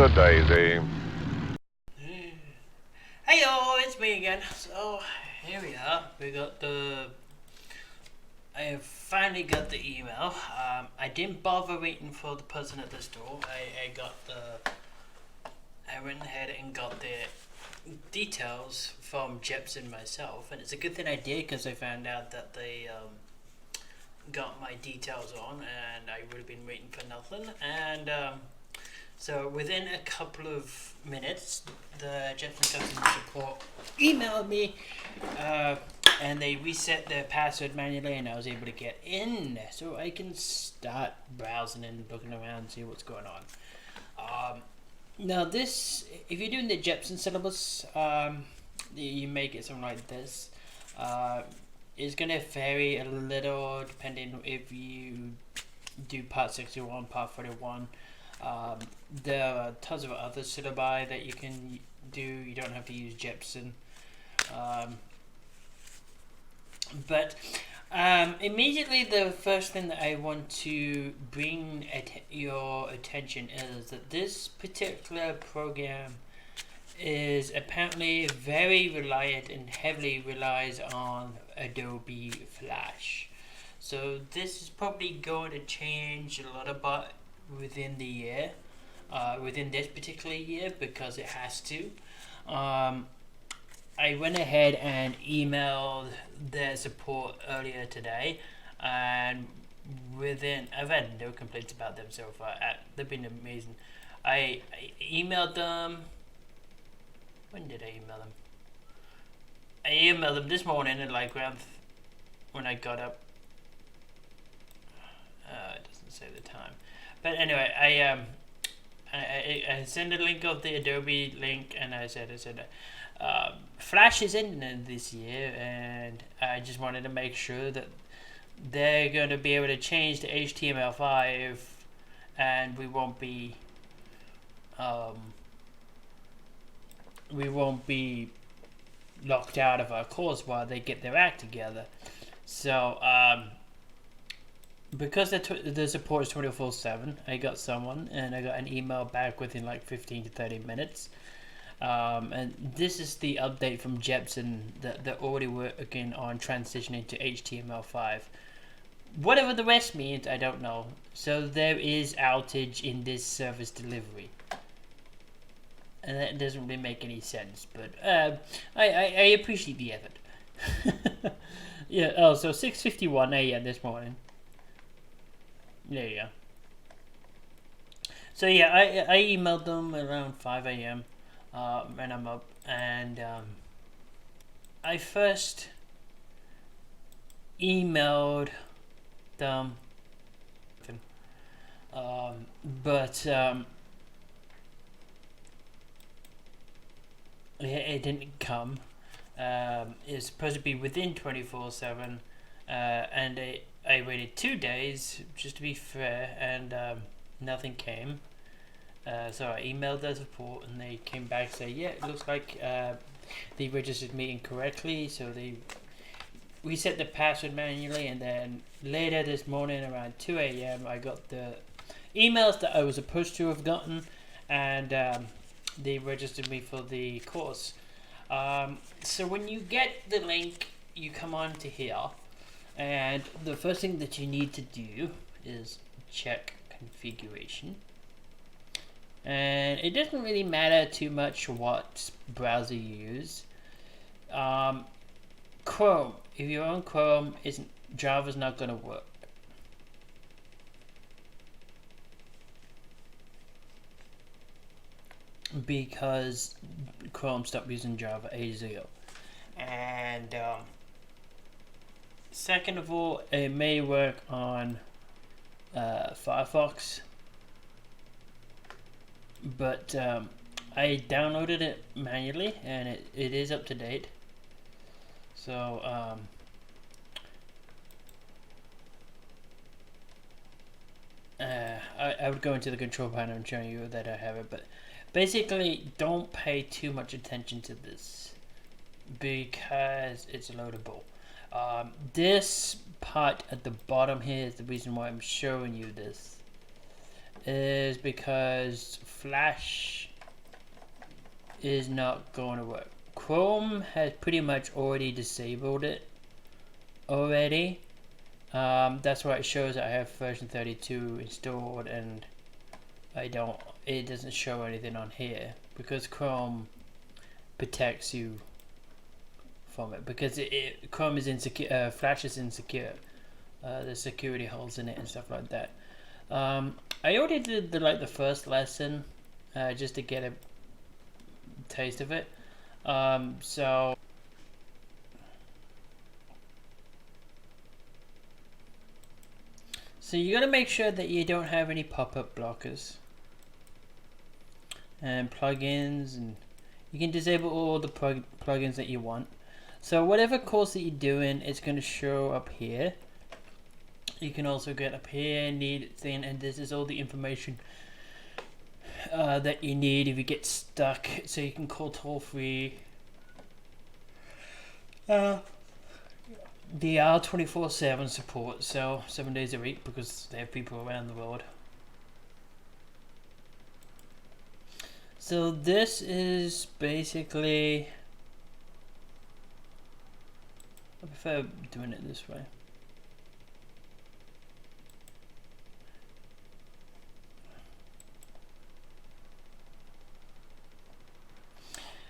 a daisy. Hey yo, it's me again. So here we are. I finally got the email. I didn't bother waiting for the person at the store. I went ahead and got the details from Jepson myself, and it's a good thing I did because I found out that they got my details on, and I would have been waiting for nothing. And so within a couple of minutes, the Jepson customer support emailed me, and they reset their password manually, and I was able to get in, so I can start browsing and looking around and see what's going on. Now this, if you're doing the Jepson syllabus, you may get something like this. It's gonna vary a little depending if you do part 61, part 41. There are tons of other syllabi that you can do. You don't have to use Jepson. But immediately the first thing that I want to bring your attention is that this particular program is apparently very reliant and heavily relies on Adobe Flash. So this is probably going to change a lot about within the year, within this particular year, because it has to. I went ahead and emailed their support earlier today, and I've had no complaints about them so far. They've been amazing. I emailed them. When did I email them? I emailed them this morning at like around when I got up. It doesn't say the time, but anyway, I sent a link of the Adobe link, and I said Flash is in this year, and I just wanted to make sure that they're going to be able to change to HTML5, and we won't be locked out of our course while they get their act together. So because the support is 24/7, I got someone, and I got an email back within like 15 to 30 minutes. And this is the update from Jepson that they're already working on transitioning to HTML5. Whatever the rest means, I don't know. So there is outage in this service delivery. And that doesn't really make any sense, but I appreciate the effort. Yeah, oh, so 6:51 a.m. this morning. There you go. So yeah, I emailed them around 5 a.m. And I'm up, and I first emailed them, but it didn't come. It's supposed to be within 24/7, and I waited 2 days just to be fair, and nothing came. So I emailed their support, and they came back and say, yeah, it looks like they registered me incorrectly, so they reset the password manually, and then later this morning around 2 a.m. I got the emails that I was supposed to have gotten, and they registered me for the course. So when you get the link, you come on to here, and the first thing that you need to do is check configuration. And it doesn't really matter too much what browser you use. Chrome, if you're on Chrome, Java's not going to work. Because Chrome stopped using Java ages ago. And second of all, it may work on Firefox. But I downloaded it manually, and it is up to date. So I would go into the control panel and show you that I have it, but basically don't pay too much attention to this because it's loadable. This part at the bottom here is the reason why I'm showing you this. is because Flash is not going to work. Chrome has pretty much already disabled it already. That's why it shows I have version 32 installed, and it doesn't show anything on here because Chrome protects you from it, because Chrome is insecure, Flash is insecure. There's security holes in it and stuff like that. I already did the first lesson just to get a taste of it. So you gotta make sure that you don't have any pop-up blockers and plugins, and you can disable all the plugins that you want. So whatever course that you're doing, it's going to show up here. You can also get up here, need thing, and this is all the information that you need if you get stuck. So you can call toll free. They are 24/7 support, so 7 days a week, because they have people around the world. So this is basically, I prefer doing it this way.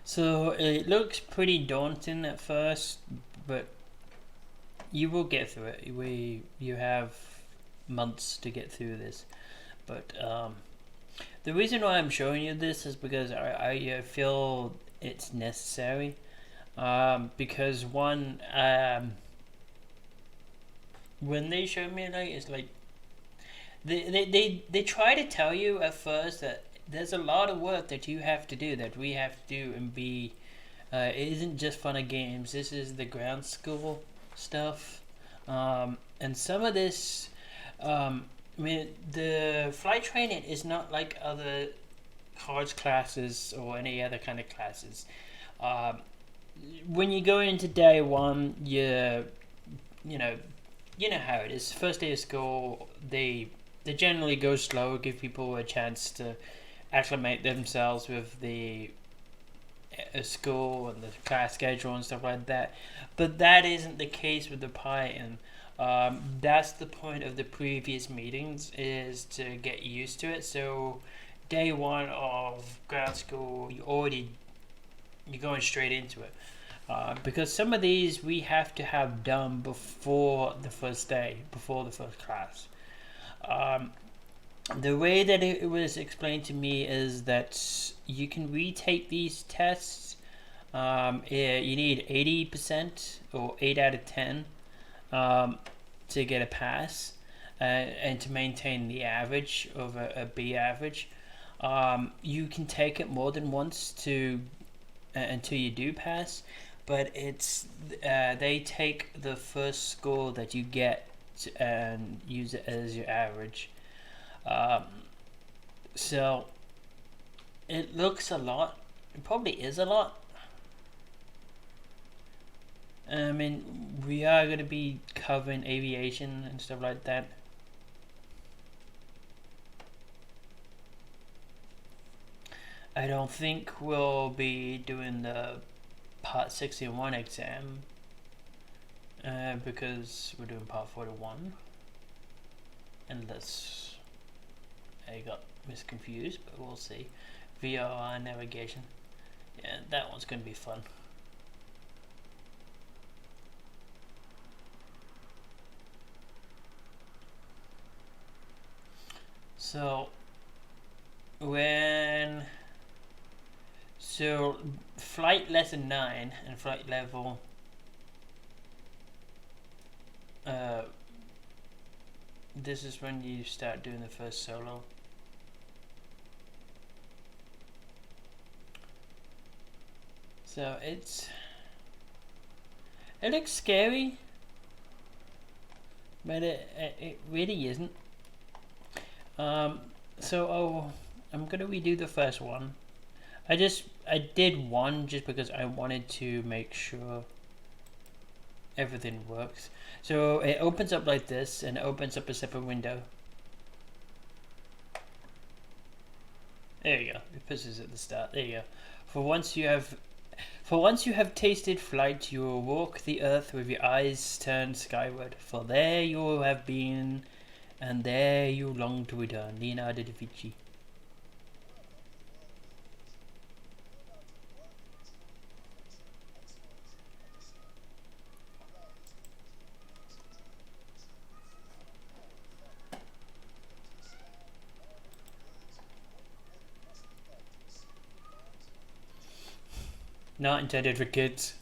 So it looks pretty daunting at first, but you will get through it. You have months to get through this, but the reason why I'm showing you this is because I feel it's necessary. Because one, when they show me it's like they try to tell you at first that there's a lot of work that you have to do, that we have to do, and be it isn't just fun of games. This is the ground school stuff, and some of this, I mean, the flight training is not like other cards classes or any other kind of classes. When you go into day one, you know how it is. First day of school, they generally go slow, give people a chance to acclimate themselves with the school and the class schedule and stuff like that. But that isn't the case with the Python. That's the point of the previous meetings, is to get used to it. So day one of grad school, you're going straight into it. Because some of these we have to have done before the first day, before the first class. The way that it was explained to me is that you can retake these tests. You need 80% or 8 out of 10 to get a pass, and to maintain the average of a B average. You can take it more than once until you do pass, but it's they take the first score that you get and use it as your average. So it looks a lot. It probably is a lot. I mean, we are going to be covering aviation and stuff like that. I don't think we'll be doing the Part 61 exam, because we're doing Part 41. Unless I got misconfused, but we'll see. VRR navigation. Yeah, that one's going to be fun. So flight lesson 9 and flight level this is when you start doing the first solo. So it looks scary, but it really isn't. So I'm gonna redo the first one. I did one just because I wanted to make sure everything works. So it opens up like this, and it opens up a separate window. There you go. It puts us at the start. There you go. For once you have For once you have tasted flight, you will walk the earth with your eyes turned skyward. For there you have been, and there you long to return. Leonardo da Vinci. Not intended for kids.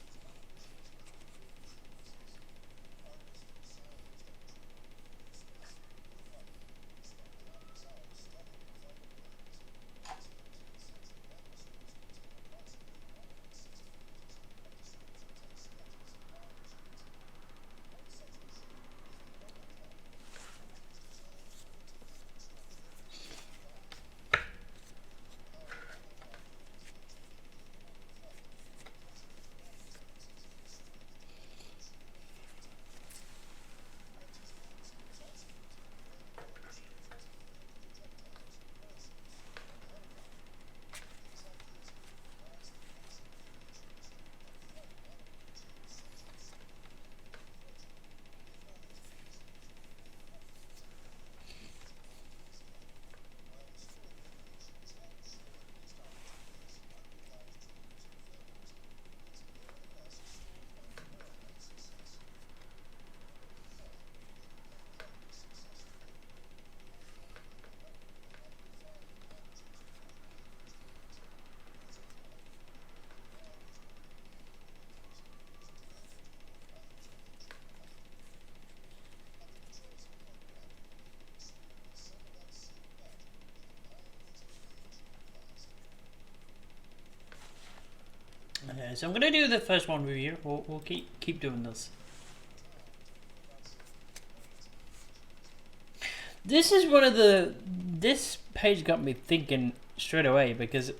Okay, so I'm gonna do the first one with you. We'll keep doing this. This is one of the. This page got me thinking straight away because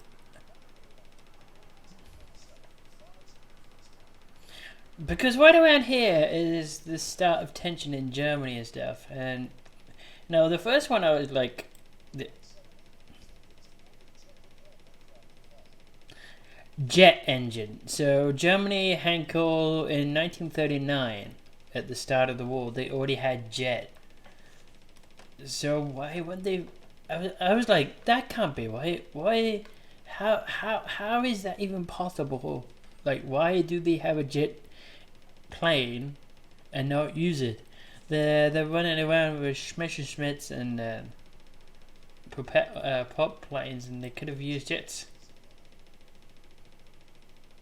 right around here is the start of tension in Germany and stuff. And no, the first one I was like, jet engine. So Germany, Henkel in 1939, at the start of the war, they already had jet. So why would they? I was like, that can't be right. Why? How is that even possible? Like, why do they have a jet plane and not use it? They're running around with Messerschmitts and prop planes, and they could have used jets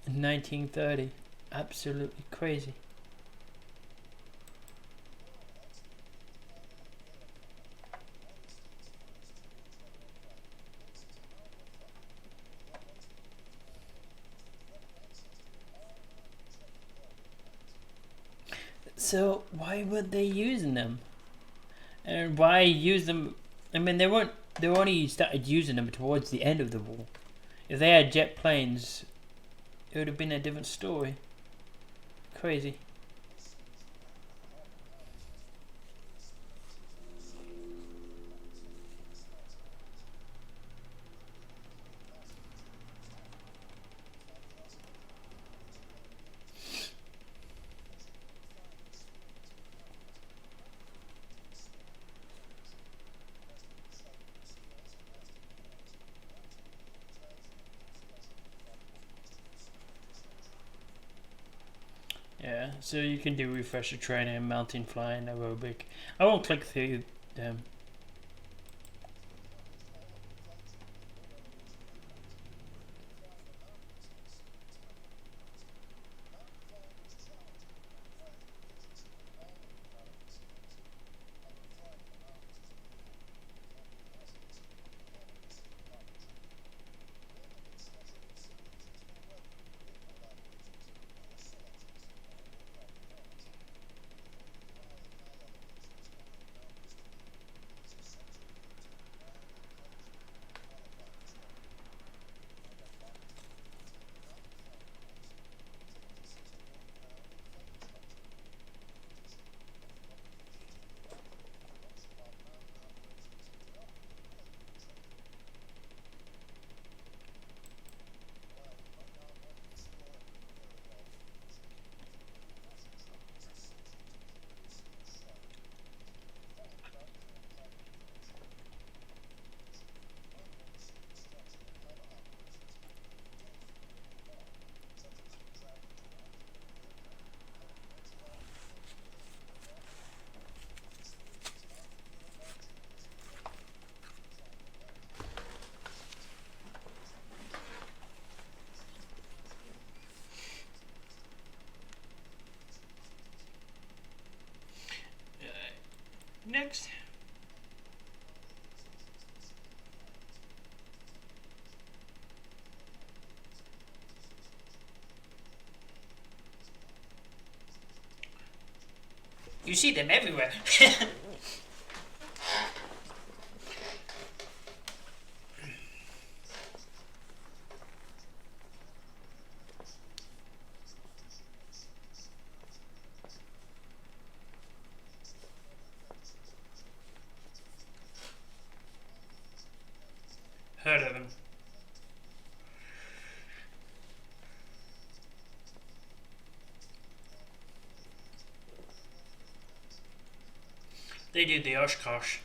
in 1930. Absolutely crazy. So why weren't they using them? And why use them? I mean, they weren't. They only started using them towards the end of the war. If they had jet planes, it would have been a different story. Crazy. Yeah, so you can do refresher training, mountain flying, aerobic. I won't click through them. Next. You see them everywhere. Heard of them. They do the Oshkosh.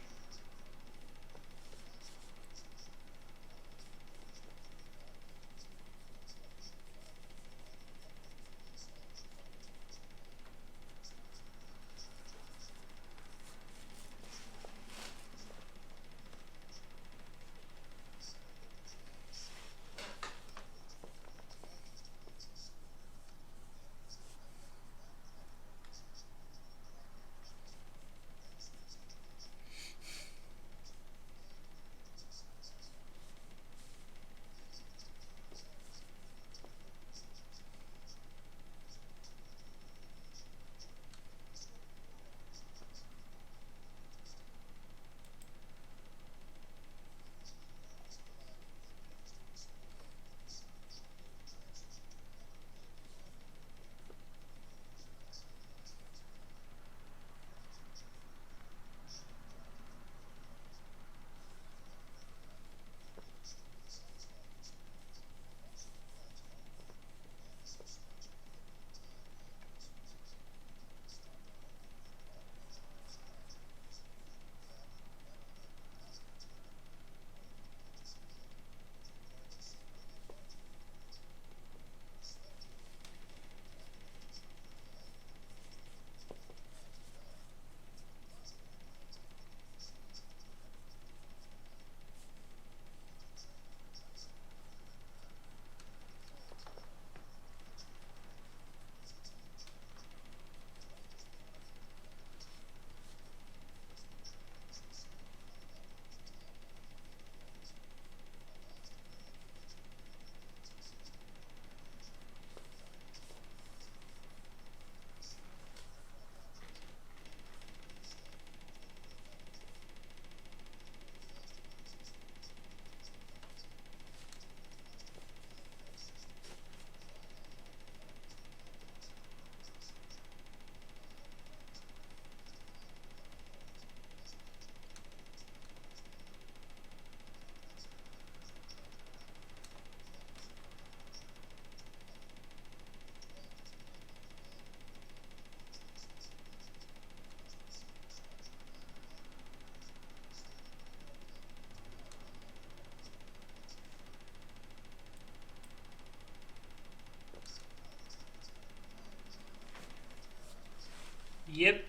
Yep.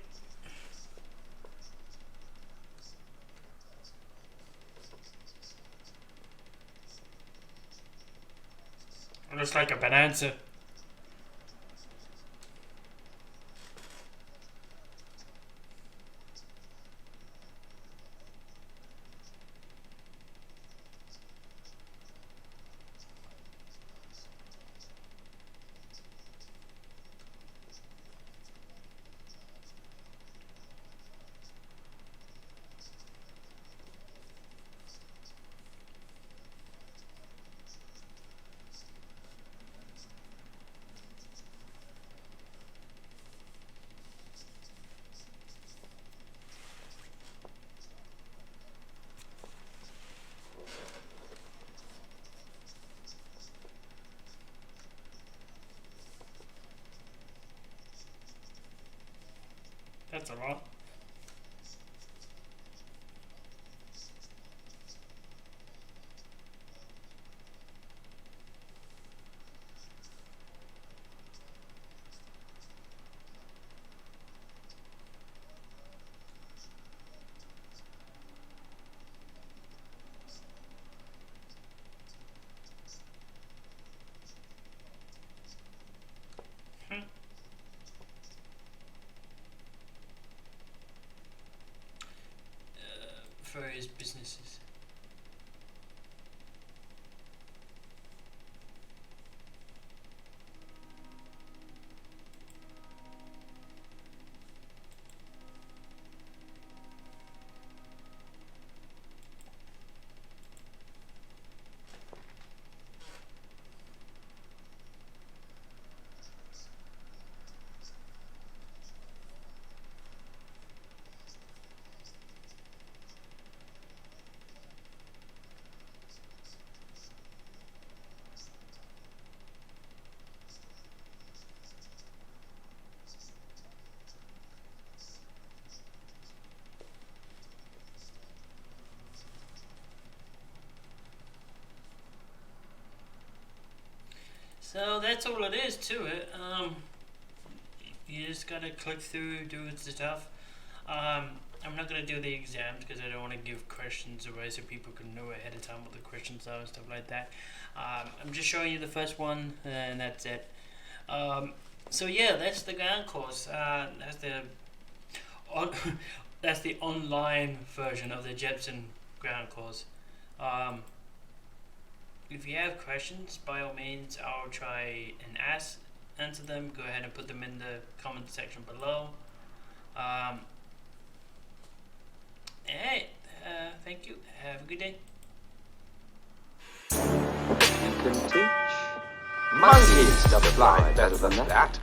Looks like a bonanza. That's a lot. various businesses. So that's all it is to it. You just gotta click through, do the stuff. I'm not gonna do the exams because I don't want to give questions away so people can know ahead of time what the questions are and stuff like that. I'm just showing you the first one and that's it. So yeah, that's the ground course. On, that's the online version of the Jepson ground course. If you have questions, by all means, I'll try and answer them. Go ahead and put them in the comment section below. Hey, thank you. Have a good day. You can teach monkeys to fly better than that.